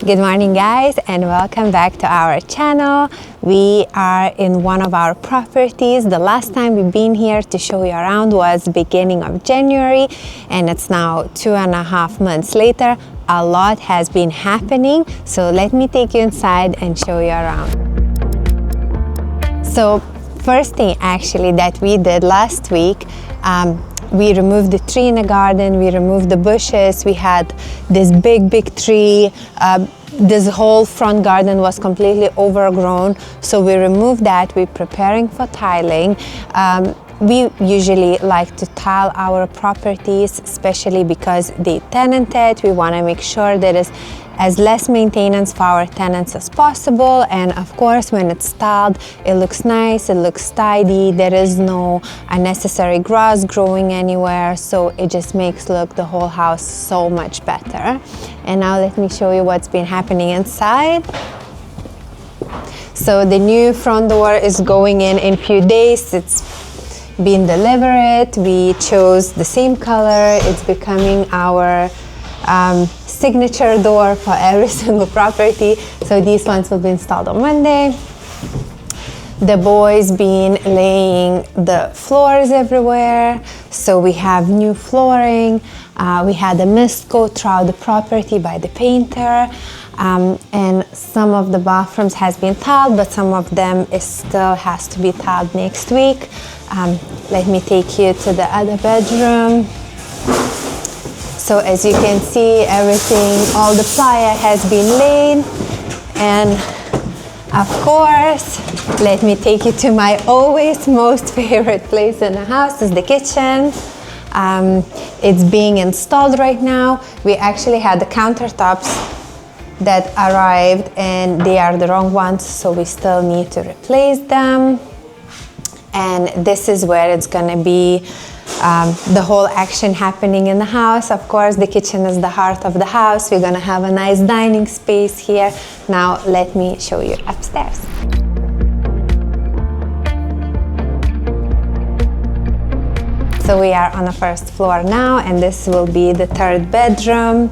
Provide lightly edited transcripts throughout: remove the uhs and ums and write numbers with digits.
Good morning guys, and welcome back to our channel. We are in one of our properties. The last time we've been here to show you around was beginning of January, and it's now 2.5 months later. A lot has been happening, so let me take you inside and show you around. So first thing actually that we did last week, we removed the tree in the garden, we removed the bushes, we had this big tree. This whole front garden was completely overgrown, so we removed that. We're preparing for tiling. We usually like to tile our properties, especially because they tenanted. We want to make sure there is as less maintenance for our tenants as possible, and of course when it's tiled it looks nice, it looks tidy, there is no unnecessary grass growing anywhere, so it just makes the whole house so much better. And now let me show you what's been happening inside. So the new front door is going in few days. It's been delivered. We chose the same color. It's becoming our signature door for every single property. So these ones will be installed on Monday. The boys been laying the floors everywhere, so we have new flooring. We had a mist coat throughout the property by the painter, and some of the bathrooms has been tiled, but some of them still has to be tiled next week. Let me take you to the other bedroom. So as you can see, everything, all the plywood has been laid, and of course, let me take you to my always most favorite place in the house, is the kitchen. It's being installed right now. We actually had the countertops that arrived and they are the wrong ones, so we still need to replace them. And this is where it's gonna be the whole action happening in the house. Of course, the kitchen is the heart of the house. We're gonna have a nice dining space here. Now let me show you upstairs. So we are on the first floor now, and this will be the third bedroom.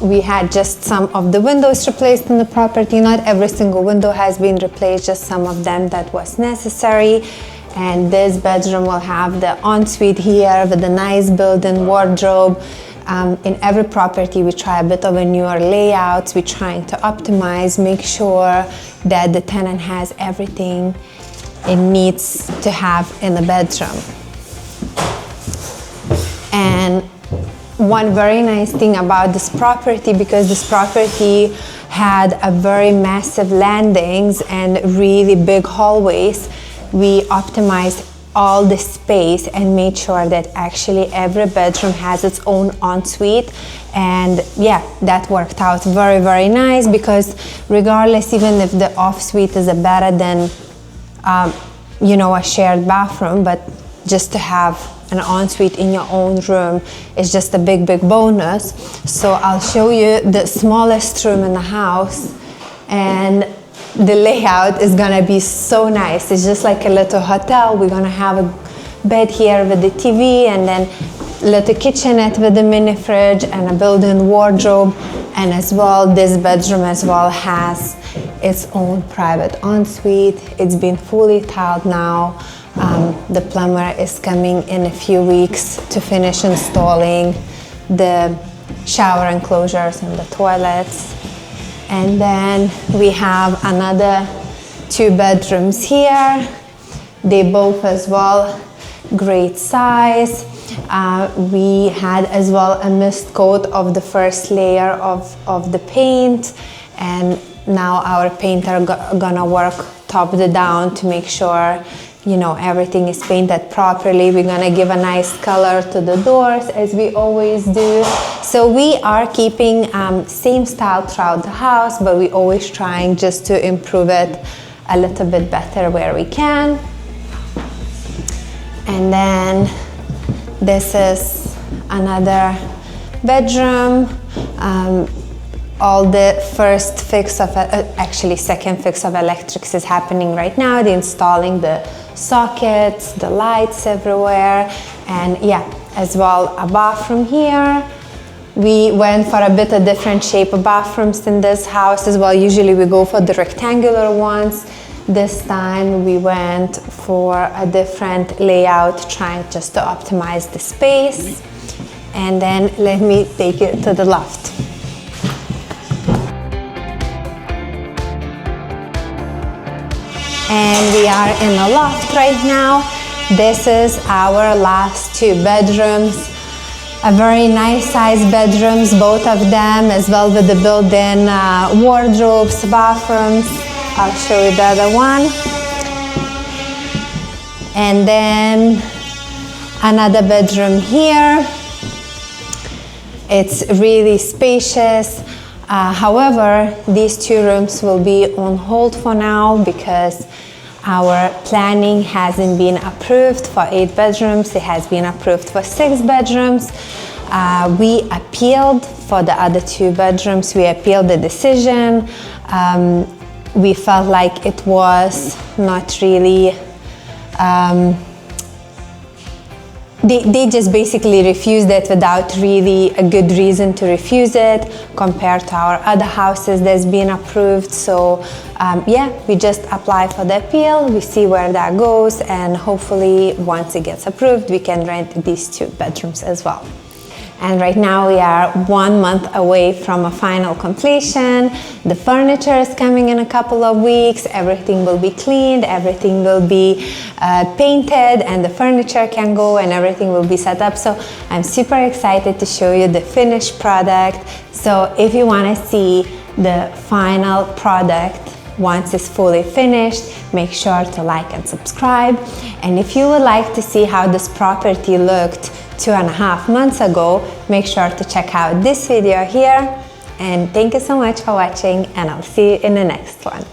We had just some of the windows replaced in the property. Not every single window has been replaced, just some of them that was necessary. And this bedroom will have the ensuite here with a nice built-in wardrobe. In every property we try a bit of a newer layout. We're trying to optimize, make sure that the tenant has everything it needs to have in the bedroom. And one very nice thing about this property, because this property had a very massive landings and really big hallways, we optimized all the space and made sure that actually every bedroom has its own ensuite. And yeah, that worked out very nice, because regardless, even if the off-suite is better than a shared bathroom, but just to have an ensuite in your own room is just a big bonus. So I'll show you the smallest room in the house, and the layout is gonna be so nice. It's just like a little hotel. We're gonna have a bed here with the TV, and then little kitchenette with a mini fridge and a built-in wardrobe. And as well, this bedroom as well has its own private ensuite. It's been fully tiled now. The plumber is coming in a few weeks to finish installing the shower enclosures and the toilets. And then we have another 2 bedrooms here. They both as well great size. We had as well a mist coat of the first layer of the paint, and now our painter gonna work top to down to make sure everything is painted properly. We're gonna give a nice color to the doors, as we always do. So we are keeping same style throughout the house, but we always trying just to improve it a little bit better where we can. And then this is another bedroom. All the first fix of, actually second fix of electrics is happening right now. They're installing the sockets, the lights everywhere, and yeah, as well a bathroom here. We went for a bit of different shape of bathrooms in this house as well. Usually we go for the rectangular ones. This time we went for a different layout, trying just to optimize the space. And then let me take it to the loft. And we are in the loft right now. This is our last 2 bedrooms. A very nice sized bedrooms, both of them, as well with the built-in wardrobes, bathrooms. I'll show you the other one. And then another bedroom here. It's really spacious. However, these 2 rooms will be on hold for now because our planning hasn't been approved for 8 bedrooms. It has been approved for 6 bedrooms. We appealed for the other 2 bedrooms. We appealed the decision. We felt like it was not really They just basically refused it without really a good reason to refuse it compared to our other houses that's been approved. So yeah, we just apply for the appeal, we see where that goes, and hopefully once it gets approved, we can rent these 2 bedrooms as well. And right now we are 1 month away from a final completion. The furniture is coming in a couple of weeks. Everything will be cleaned, everything will be painted, and the furniture can go and everything will be set up. So I'm super excited to show you the finished product. So if you want to see the final product once it's fully finished, make sure to like and subscribe. And if you would like to see how this property looked 2.5 months ago, make sure to check out this video here. And thank you so much for watching, and I'll see you in the next one.